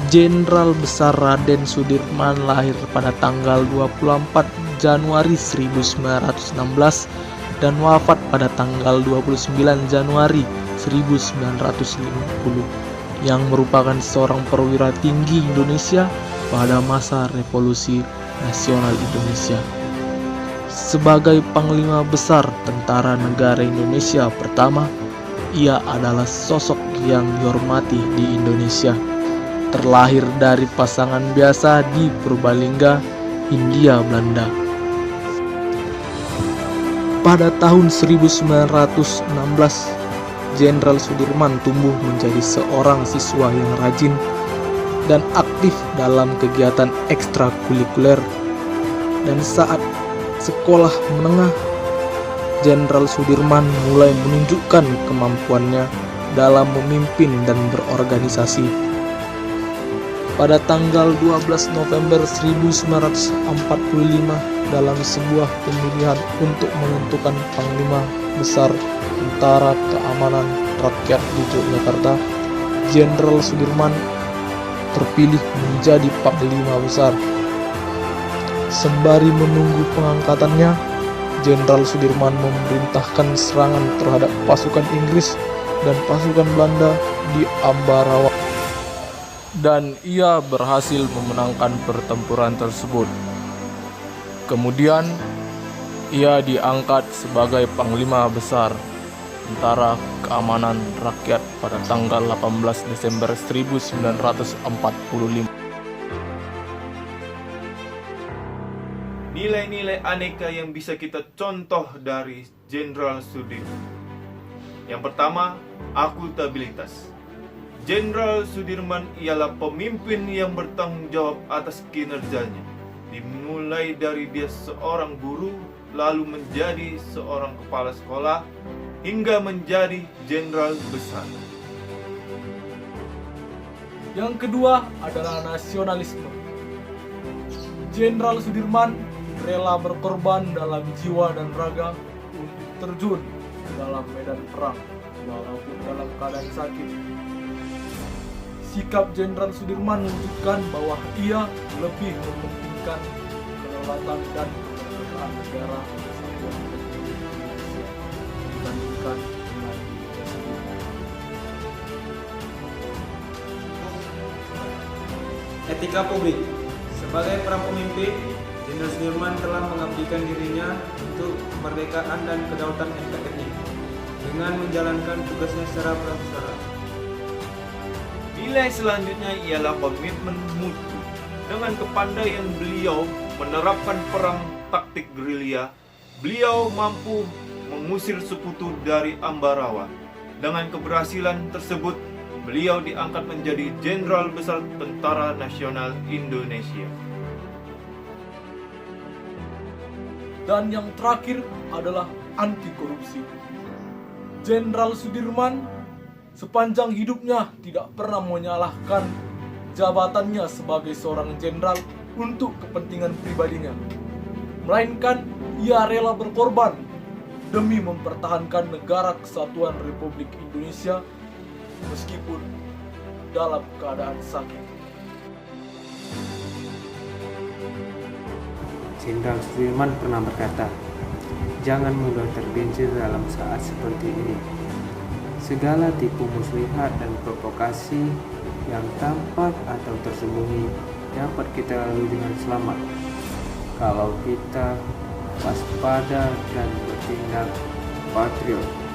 Jenderal Besar Raden Sudirman lahir pada tanggal 24 Januari 1916 dan wafat pada tanggal 29 Januari 1950, yang merupakan seorang perwira tinggi Indonesia pada masa Revolusi Nasional Indonesia. Sebagai Panglima Besar Tentara Negara Indonesia pertama, ia adalah sosok yang dihormati di Indonesia. Terlahir dari pasangan biasa di Purbalingga, Hindia Belanda. Pada tahun 1916, Jenderal Sudirman tumbuh menjadi seorang siswa yang rajin dan aktif dalam kegiatan ekstrakurikuler. Dan saat sekolah menengah, Jenderal Sudirman mulai menunjukkan kemampuannya dalam memimpin dan berorganisasi. Pada tanggal 12 November 1945, dalam sebuah pemilihan untuk menentukan Panglima Besar Tentara Keamanan Rakyat di Yogyakarta, Jenderal Sudirman terpilih menjadi Panglima Besar. Sembari menunggu pengangkatannya, Jenderal Sudirman memerintahkan serangan terhadap pasukan Inggris dan pasukan Belanda di Ambarawa. Dan ia berhasil memenangkan pertempuran tersebut. Kemudian, ia diangkat sebagai Panglima Besar Tentara Keamanan Rakyat pada tanggal 18 Desember 1945. Nilai-nilai aneka yang bisa kita contoh dari Jenderal Sudirman. Yang pertama, akuntabilitas. Jenderal Sudirman ialah pemimpin yang bertanggung jawab atas kinerjanya. Dimulai dari dia seorang guru, lalu menjadi seorang kepala sekolah, hingga menjadi jenderal besar. Yang kedua adalah nasionalisme. Jenderal Sudirman rela berkorban dalam jiwa dan raga untuk terjun dalam medan perang walaupun dalam keadaan sakit. Sikap Jenderal Sudirman menunjukkan bahwa ia lebih mementingkan kedaulatan dan kemerdekaan negara Kesatuan Republik Indonesia dibandingkan dengan dirinya sendiri. Etika publik. Sebagai para pemimpin, Jenderal Sudirman telah mengabdikan dirinya untuk kemerdekaan dan kedaulatan NKRI dengan menjalankan tugasnya secara bersara. Nilai selanjutnya ialah komitmen mutu. Dengan kepandaian beliau menerapkan perang taktik gerilya, beliau mampu mengusir sekutu dari Ambarawa. Dengan keberhasilan tersebut, beliau diangkat menjadi Jenderal Besar Tentara Nasional Indonesia. Dan yang terakhir adalah anti korupsi. Jenderal Sudirman sepanjang hidupnya tidak pernah menyalahkan jabatannya sebagai seorang jenderal untuk kepentingan pribadinya, melainkan ia rela berkorban demi mempertahankan negara kesatuan Republik Indonesia meskipun dalam keadaan sakit. Jenderal Sudirman pernah berkata, "Jangan mudah tergelincir dalam saat seperti ini. Segala tipu muslihat dan provokasi yang tampak atau tersembunyi dapat kita lalui dengan selamat kalau kita waspada dan bertindak patriot."